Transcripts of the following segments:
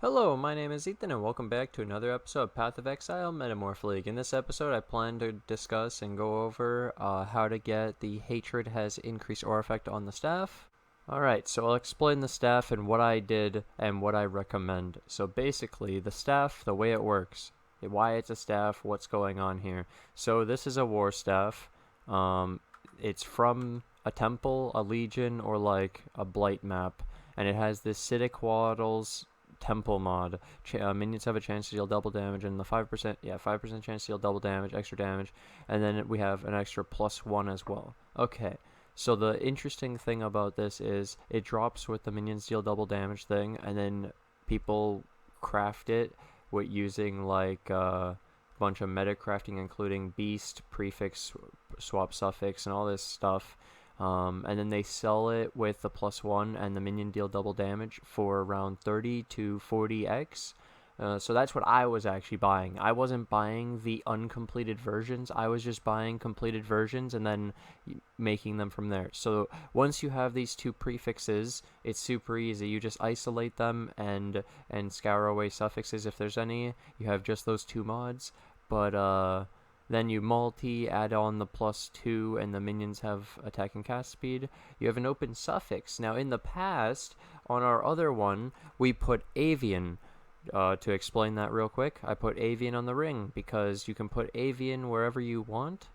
Hello, my name is Ethan and welcome back to another episode of Path of Exile Metamorph League. In this episode I plan to discuss and go over how to get the Hatred has increased aura effect on the staff. Alright, so I'll explain the staff and what I did and what I recommend. So basically, the staff, the way it works, why it's a staff, what's going on here. So this is a war staff. It's from a temple, a legion, or like a blight map. And it has this Citic Waddles temple mod. Minions have a chance to deal double damage, and the 5% chance to deal double damage, extra damage, and then we have an extra +1 as well. Okay, so the interesting thing about this is it drops with the minions deal double damage thing, and then people craft it with using like a bunch of meta crafting, including beast, prefix, swap suffix, and all this stuff. And then they sell it with the +1 and the minion deal double damage for around 30 to 40x. So that's what I was actually buying. I wasn't buying the uncompleted versions. I was just buying completed versions and then making them from there. So once you have these two prefixes, it's super easy. You just isolate them and scour away suffixes if there's any. You have just those two mods. But then you add on the +2, and the minions have attack and cast speed. You have an open suffix. Now, in the past, on our other one, we put Avian. To explain that real quick, I put Avian on the ring, because you can put Avian wherever you want,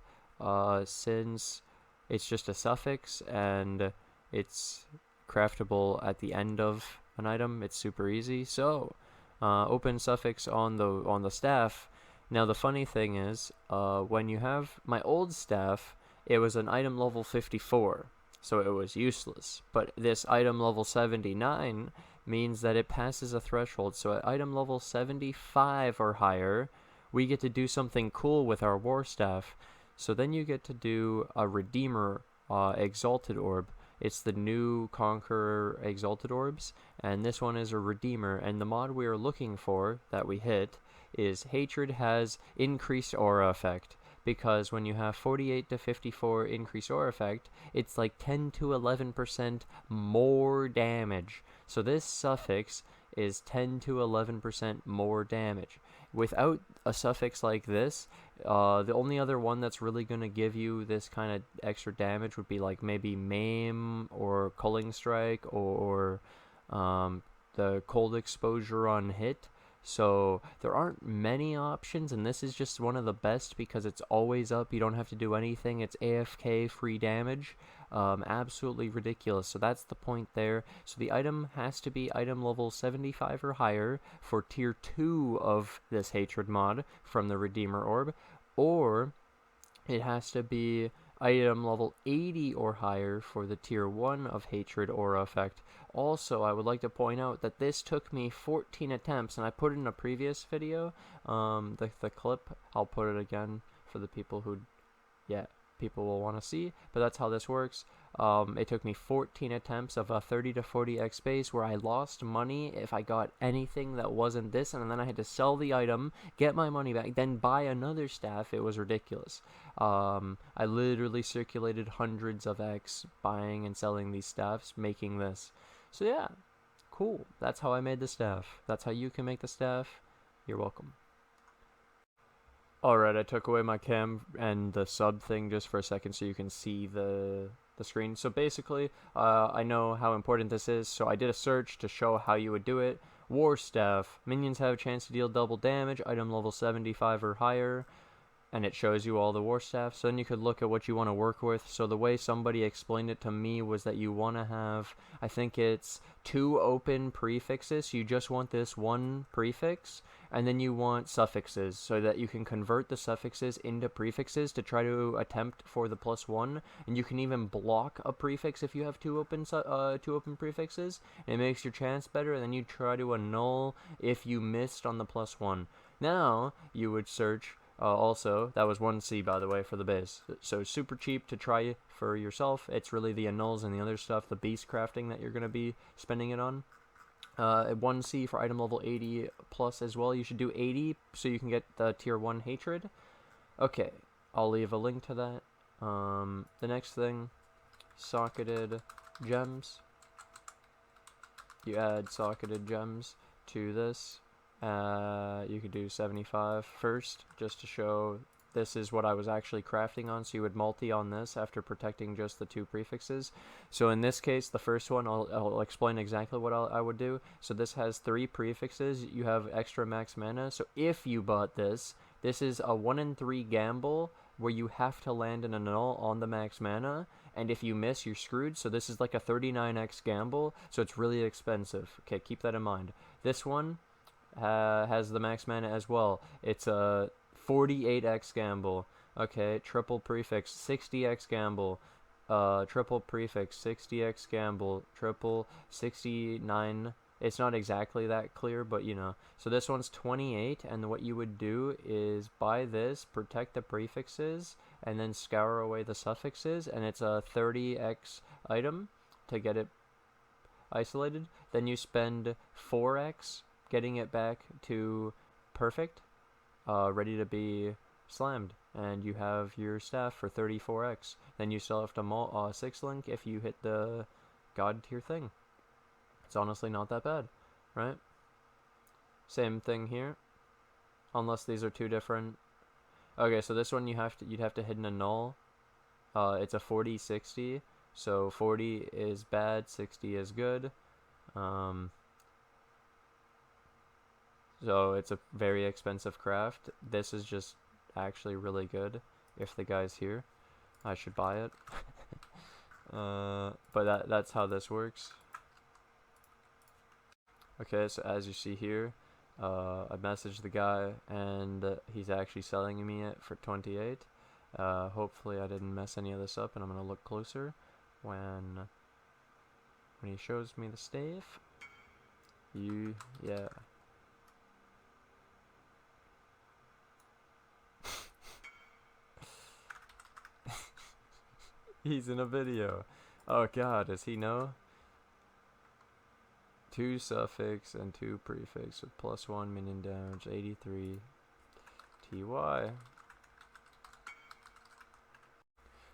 since it's just a suffix, and it's craftable at the end of an item. It's super easy. So, open suffix on the staff. Now the funny thing is, when you have my old staff, it was an item level 54, so it was useless. But this item level 79 means that it passes a threshold, so at item level 75 or higher, we get to do something cool with our war staff. So then you get to do a Redeemer Exalted Orb. It's the new Conqueror Exalted Orbs, and this one is a Redeemer, and the mod we are looking for, that we hit, is Hatred has increased aura effect, because when you have 48 to 54 increased aura effect, it's like 10 to 11% more damage. So this suffix is 10 to 11% more damage. Without a suffix like this, the only other one that's really going to give you this kind of extra damage would be like maybe Maim or Culling Strike or the Cold Exposure on hit. So there aren't many options, and this is just one of the best because it's always up. You don't have to do anything. It's AFK free damage. Absolutely ridiculous. So that's the point there. So the item has to be item level 75 or higher for tier 2 of this Hatred mod from the Redeemer Orb, or it has to be item level 80 or higher for the tier 1 of Hatred Aura effect. Also, I would like to point out that this took me 14 attempts, and I put it in a previous video, the clip. I'll put it again for the people who, people will want to see, but that's how this works. It took me 14 attempts of a 30 to 40x base where I lost money if I got anything that wasn't this, and then I had to sell the item, get my money back, then buy another staff. It was ridiculous. I literally circulated hundreds of X buying and selling these staffs, making this. So yeah, cool. That's how I made the staff. That's how you can make the staff. You're welcome. Alright, I took away my cam and the sub thing just for a second so you can see the screen. So basically, I know how important this is, so I did a search to show how you would do it. War Staff. Minions have a chance to deal double damage, item level 75 or higher, and it shows you all the war staffs. So then you could look at what you want to work with. So the way somebody explained it to me was that you want to have, I think it's 2 open prefixes. You just want this one prefix, and then you want suffixes so that you can convert the suffixes into prefixes to try to attempt for the +1. And you can even block a prefix if you have two open prefixes. And it makes your chance better, and then you try to annul if you missed on the +1. Now you would search. Also, that was 1C, by the way, for the base. So super cheap to try for yourself. It's really the annuls and the other stuff, the beast crafting, that you're going to be spending it on. 1C for item level 80 plus as well. You should do 80 so you can get the tier 1 Hatred. Okay, I'll leave a link to that. The next thing, socketed gems. You add socketed gems to this. You could do 75 first, just to show this is what I was actually crafting on. So you would multi on this after protecting just the 2 prefixes. So in this case, the first one, I'll explain exactly what I would do. So this has 3 prefixes. You have extra max mana. So if you bought this, this is a 1 in 3 gamble where you have to land an annul on the max mana. And if you miss, you're screwed. So this is like a 39x gamble. So it's really expensive. Okay, keep that in mind. This one has the max mana as well. It's a 48x gamble. Okay, triple prefix, 60x gamble. Triple prefix, 60x gamble. Triple 69. It's not exactly that clear, but you know. So this one's 28, and what you would do is buy this, protect the prefixes, and then scour away the suffixes, and it's a 30x item to get it isolated. Then you spend 4x getting it back to perfect, ready to be slammed, and you have your staff for 34x. Then you still have to 6 link if you hit the god tier thing. It's honestly not that bad, right? Same thing here, unless these are 2 different. Okay, so this one you'd have to hit an annul. It's a 40-60, so 40 is bad, 60 is good. So it's a very expensive craft. This is just actually really good. If the guy's here, I should buy it. But that's how this works. Okay, so as you see here, I messaged the guy, and he's actually selling me it for 28. Hopefully I didn't mess any of this up, and I'm gonna look closer when he shows me the staff. Yeah. He's in a video. Oh god, does he know? 2 suffix and 2 prefix with +1 minion damage, 83 TY.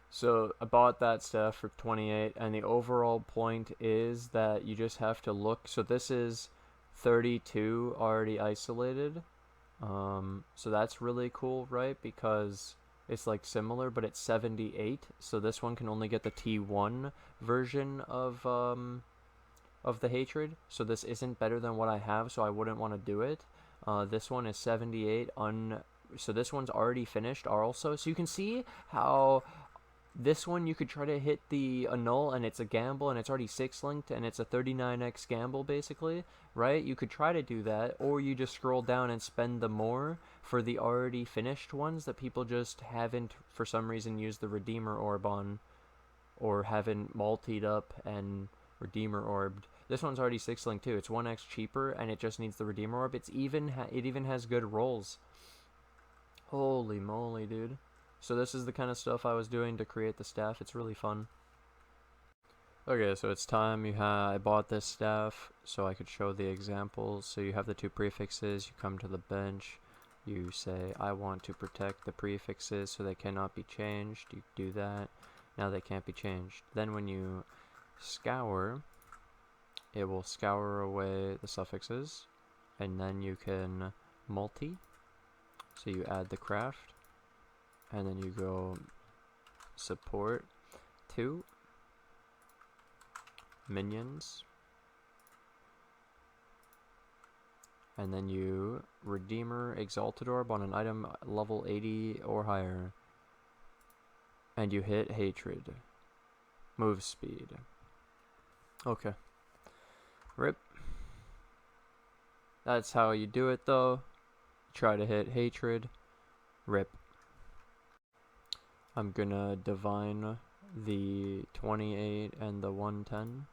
So I bought that stuff for 28, and the overall point is that you just have to look. So this is 32 already isolated. So that's really cool, right? Because it's like similar, but it's 78. So this one can only get the T1 version of the hatred. So this isn't better than what I have, so I wouldn't want to do it. This one is 78 so this one's already finished also. So you can see how this one you could try to hit the annul, and it's a gamble, and it's already 6 linked, and it's a 39x gamble basically, right? You could try to do that, or you just scroll down and spend the more for the already finished ones that people just haven't for some reason used the Redeemer Orb on, or haven't multied up and Redeemer Orbed. This one's already 6 linked too. It's 1x cheaper, and it just needs the Redeemer Orb. It even has good rolls. Holy moly, dude. So this is the kind of stuff I was doing to create the staff. It's really fun. Okay, so it's time. I bought this staff so I could show the examples. So you have the 2 prefixes. You come to the bench. You say, I want to protect the prefixes so they cannot be changed. You do that. Now they can't be changed. Then when you scour, it will scour away the suffixes. And then you can multi. So you add the craft. And then you go support 2 minions, and then you Redeemer Exalted Orb on an item level 80 or higher, and you hit Hatred. Move speed. Okay. Rip. That's how you do it though. Try to hit Hatred. Rip. I'm gonna divine the 28 and the 110.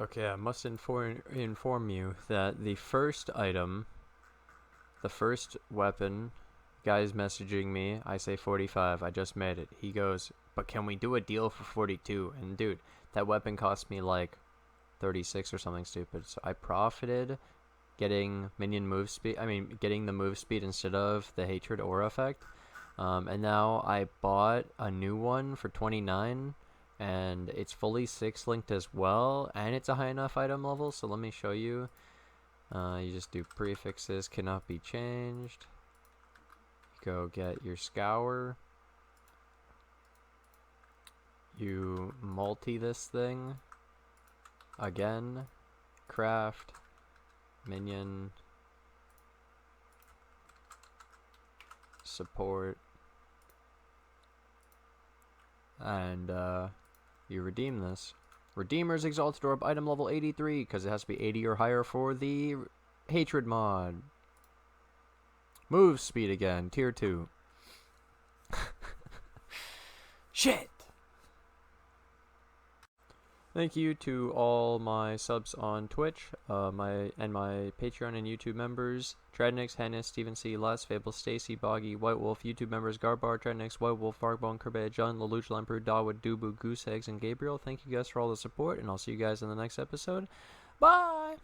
Okay, I must inform you that the first item, the first weapon, guy's messaging me. I say 45. I just made it. He goes, but can we do a deal for 42? And dude, that weapon cost me like 36 or something stupid. So I profited getting minion move speed. Getting the move speed instead of the hatred aura effect. And now I bought a new one for 29, and it's fully 6 linked as well, and it's a high enough item level. So let me show you. You just do prefixes cannot be changed. Go get your scour. You multi this thing. Again. Craft. Minion. Support. And you redeem this. Redeemer's Exalted Orb, item level 83, because it has to be 80 or higher for the Hatred mod. Move speed again, tier 2. Shit! Thank you to all my subs on Twitch, my Patreon and YouTube members: Trednix, Hennis, Steven C, Les, Fable, Stacy, Boggy, White Wolf, YouTube members: Garbar, Trednix, White Wolf, Fargbone, Kerbet, John, Lelouch, Lemper, Dawood, Dubu, Goose Eggs, and Gabriel. Thank you guys for all the support, and I'll see you guys in the next episode. Bye!